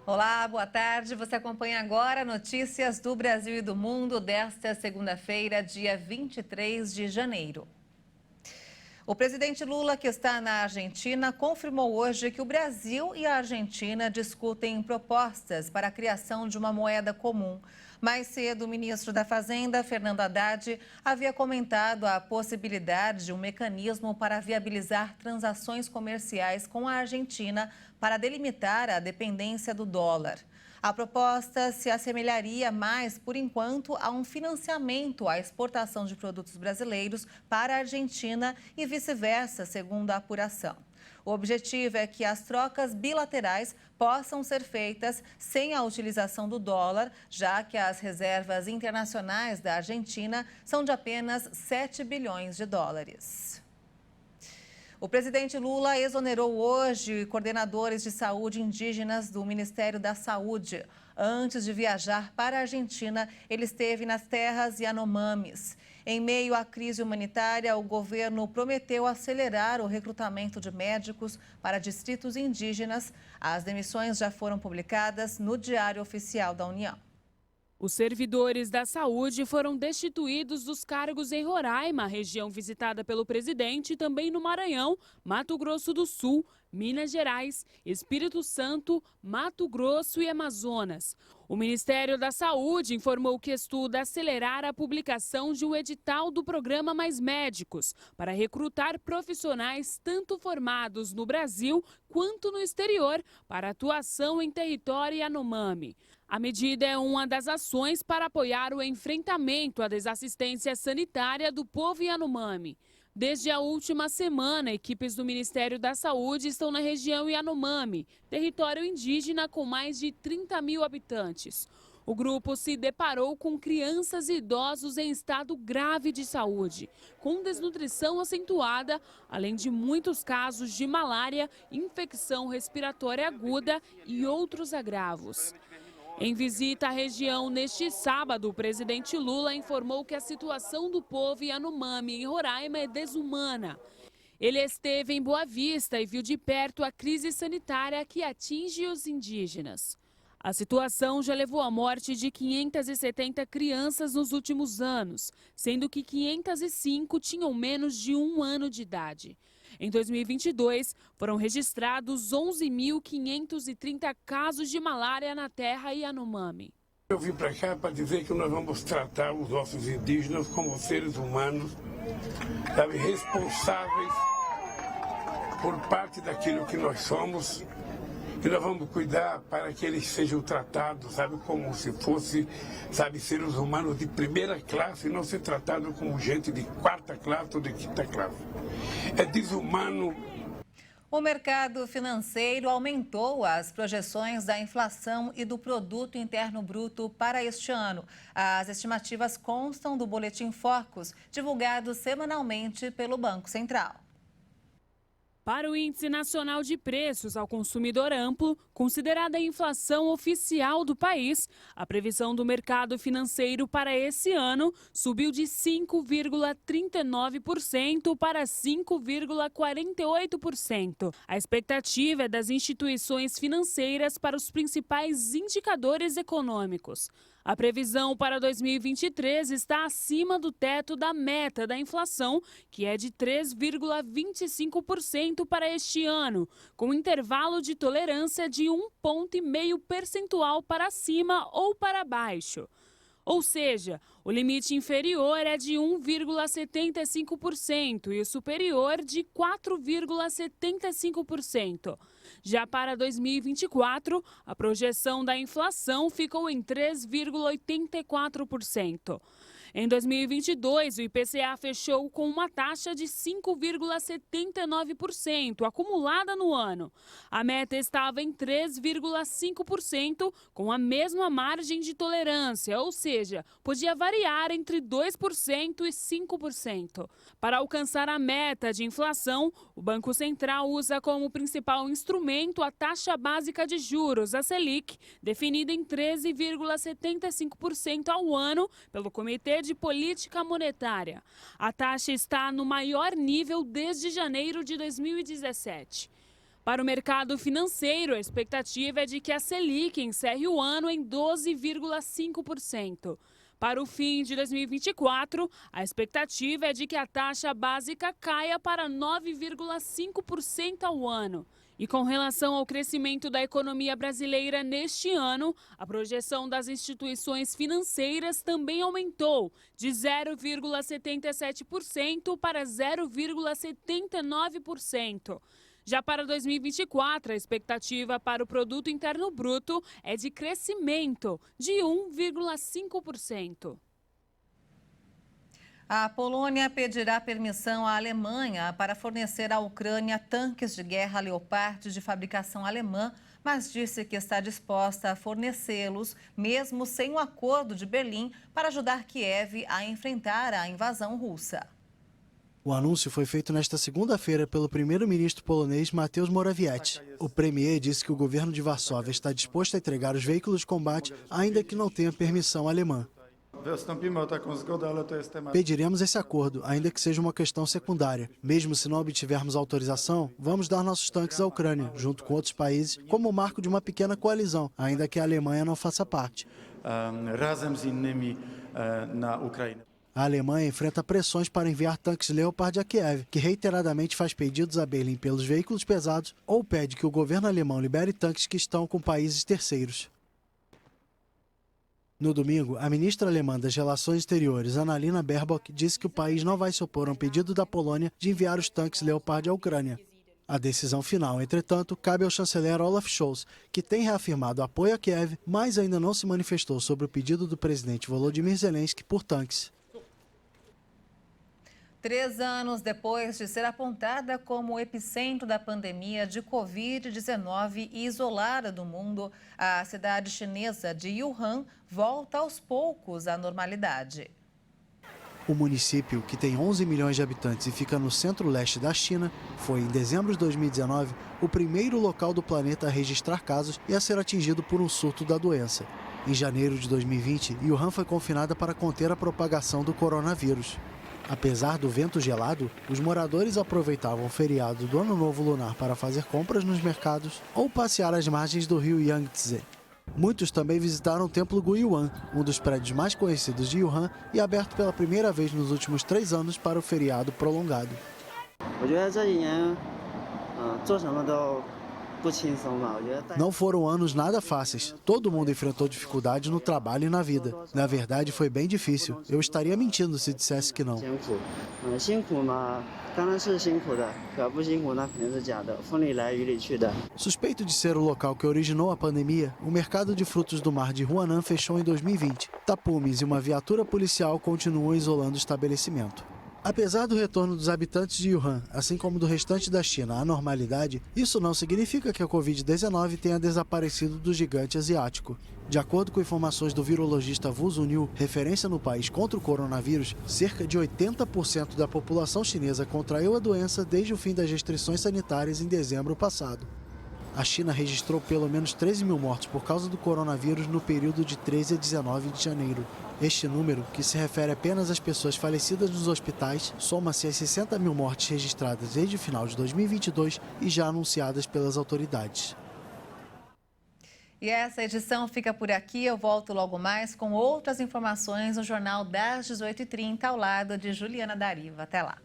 Olá, boa tarde. Você acompanha agora notícias do Brasil e do mundo desta segunda-feira, dia 23 de janeiro. O presidente Lula, que está na Argentina, confirmou hoje que o Brasil e a Argentina discutem propostas para a criação de uma moeda comum. Mais cedo, o ministro da Fazenda, Fernando Haddad, havia comentado a possibilidade de um mecanismo para viabilizar transações comerciais com a Argentina para delimitar a dependência do dólar. A proposta se assemelharia mais, por enquanto, a um financiamento à exportação de produtos brasileiros para a Argentina e vice-versa, segundo a apuração. O objetivo é que as trocas bilaterais possam ser feitas sem a utilização do dólar, já que as reservas internacionais da Argentina são de apenas 7 bilhões de dólares. O presidente Lula exonerou hoje coordenadores de saúde indígenas do Ministério da Saúde. Antes de viajar para a Argentina, ele esteve nas terras Yanomamis. Em meio à crise humanitária, o governo prometeu acelerar o recrutamento de médicos para distritos indígenas. As demissões já foram publicadas no Diário Oficial da União. Os servidores da saúde foram destituídos dos cargos em Roraima, região visitada pelo presidente, e também no Maranhão, Mato Grosso do Sul, Minas Gerais, Espírito Santo, Mato Grosso e Amazonas. O Ministério da Saúde informou que estuda acelerar a publicação de um edital do programa Mais Médicos para recrutar profissionais tanto formados no Brasil quanto no exterior para atuação em território Yanomami. A medida é uma das ações para apoiar o enfrentamento à desassistência sanitária do povo Yanomami. Desde a última semana, equipes do Ministério da Saúde estão na região Yanomami, território indígena com mais de 30 mil habitantes. O grupo se deparou com crianças e idosos em estado grave de saúde, com desnutrição acentuada, além de muitos casos de malária, infecção respiratória aguda e outros agravos. Em visita à região neste sábado, o presidente Lula informou que a situação do povo Yanomami em Roraima é desumana. Ele esteve em Boa Vista e viu de perto a crise sanitária que atinge os indígenas. A situação já levou à morte de 570 crianças nos últimos anos, sendo que 505 tinham menos de 1 ano de idade. Em 2022, foram registrados 11.530 casos de malária na terra Yanomami. Eu vim para cá para dizer que nós vamos tratar os nossos indígenas como seres humanos, sabe, responsáveis por parte daquilo que nós somos, e nós vamos cuidar para que eles sejam tratados, sabe, como se fossem, sabe, seres humanos de primeira classe e não ser tratados como gente de 4ª classe ou de 5ª classe. É desumano. O mercado financeiro aumentou as projeções da inflação e do Produto Interno Bruto para este ano. As estimativas constam do Boletim Focus, divulgado semanalmente pelo Banco Central. Para o Índice Nacional de Preços ao Consumidor Amplo, considerada a inflação oficial do país, a previsão do mercado financeiro para esse ano subiu de 5,39% para 5,48%. A expectativa é das instituições financeiras para os principais indicadores econômicos. A previsão para 2023 está acima do teto da meta da inflação, que é de 3,25% para este ano, com intervalo de tolerância de 1,5 ponto percentual para cima ou para baixo. Ou seja, o limite inferior é de 1,75% e o superior de 4,75%. Já para 2024, a projeção da inflação ficou em 3,84%. Em 2022, o IPCA fechou com uma taxa de 5,79% acumulada no ano. A meta estava em 3,5%, com a mesma margem de tolerância, ou seja, podia variar entre 2% e 5%. Para alcançar a meta de inflação, o Banco Central usa como principal instrumento a taxa básica de juros, a Selic, definida em 13,75% ao ano pelo Comitê de Política Monetária. A taxa está no maior nível desde janeiro de 2017. Para o mercado financeiro, a expectativa é de que a Selic encerre o ano em 12,5%. Para o fim de 2024, a expectativa é de que a taxa básica caia para 9,5% ao ano. E com relação ao crescimento da economia brasileira neste ano, a projeção das instituições financeiras também aumentou de 0,77% para 0,79%. Já para 2024, a expectativa para o Produto Interno Bruto é de crescimento de 1,5%. A Polônia pedirá permissão à Alemanha para fornecer à Ucrânia tanques de guerra Leopard de fabricação alemã, mas disse que está disposta a fornecê-los, mesmo sem o acordo de Berlim, para ajudar Kiev a enfrentar a invasão russa. O anúncio foi feito nesta segunda-feira pelo primeiro-ministro polonês Mateusz Morawiecki. O premier disse que o governo de Varsóvia está disposto a entregar os veículos de combate, ainda que não tenha permissão alemã. Pediremos esse acordo, ainda que seja uma questão secundária. Mesmo se não obtivermos autorização, vamos dar nossos tanques à Ucrânia, junto com outros países, como o marco de uma pequena coalizão, ainda que a Alemanha não faça parte. A Alemanha enfrenta pressões para enviar tanques Leopard a Kiev, que reiteradamente faz pedidos a Berlim pelos veículos pesados ou pede que o governo alemão libere tanques que estão com países terceiros. No domingo, a ministra alemã das Relações Exteriores, Annalena Baerbock, disse que o país não vai se opor a um pedido da Polônia de enviar os tanques Leopard à Ucrânia. A decisão final, entretanto, cabe ao chanceler Olaf Scholz, que tem reafirmado apoio a Kiev, mas ainda não se manifestou sobre o pedido do presidente Volodymyr Zelensky por tanques. 3 anos depois de ser apontada como o epicentro da pandemia de Covid-19 e isolada do mundo, a cidade chinesa de Wuhan volta aos poucos à normalidade. O município, que tem 11 milhões de habitantes e fica no centro-leste da China, foi, em dezembro de 2019, o primeiro local do planeta a registrar casos e a ser atingido por um surto da doença. Em janeiro de 2020, Wuhan foi confinada para conter a propagação do coronavírus. Apesar do vento gelado, os moradores aproveitavam o feriado do Ano Novo Lunar para fazer compras nos mercados ou passear às margens do rio Yangtze. Muitos também visitaram o Templo Guiyuan, um dos prédios mais conhecidos de Wuhan e aberto pela primeira vez nos últimos 3 anos para o feriado prolongado. Não foram anos nada fáceis. Todo mundo enfrentou dificuldades no trabalho e na vida. Na verdade, foi bem difícil. Eu estaria mentindo se dissesse que não. Suspeito de ser o local que originou a pandemia, o mercado de frutos do mar de Huanan fechou em 2020. Tapumes e uma viatura policial continuam isolando o estabelecimento. Apesar do retorno dos habitantes de Wuhan, assim como do restante da China, à normalidade, isso não significa que a Covid-19 tenha desaparecido do gigante asiático. De acordo com informações do virologista Wu Zunyu, referência no país contra o coronavírus, cerca de 80% da população chinesa contraiu a doença desde o fim das restrições sanitárias em dezembro passado. A China registrou pelo menos 13 mil mortes por causa do coronavírus no período de 13 a 19 de janeiro. Este número, que se refere apenas às pessoas falecidas nos hospitais, soma-se às 60 mil mortes registradas desde o final de 2022 e já anunciadas pelas autoridades. E essa edição fica por aqui. Eu volto logo mais com outras informações no Jornal das 18h30, ao lado de Juliana Dariva. Até lá.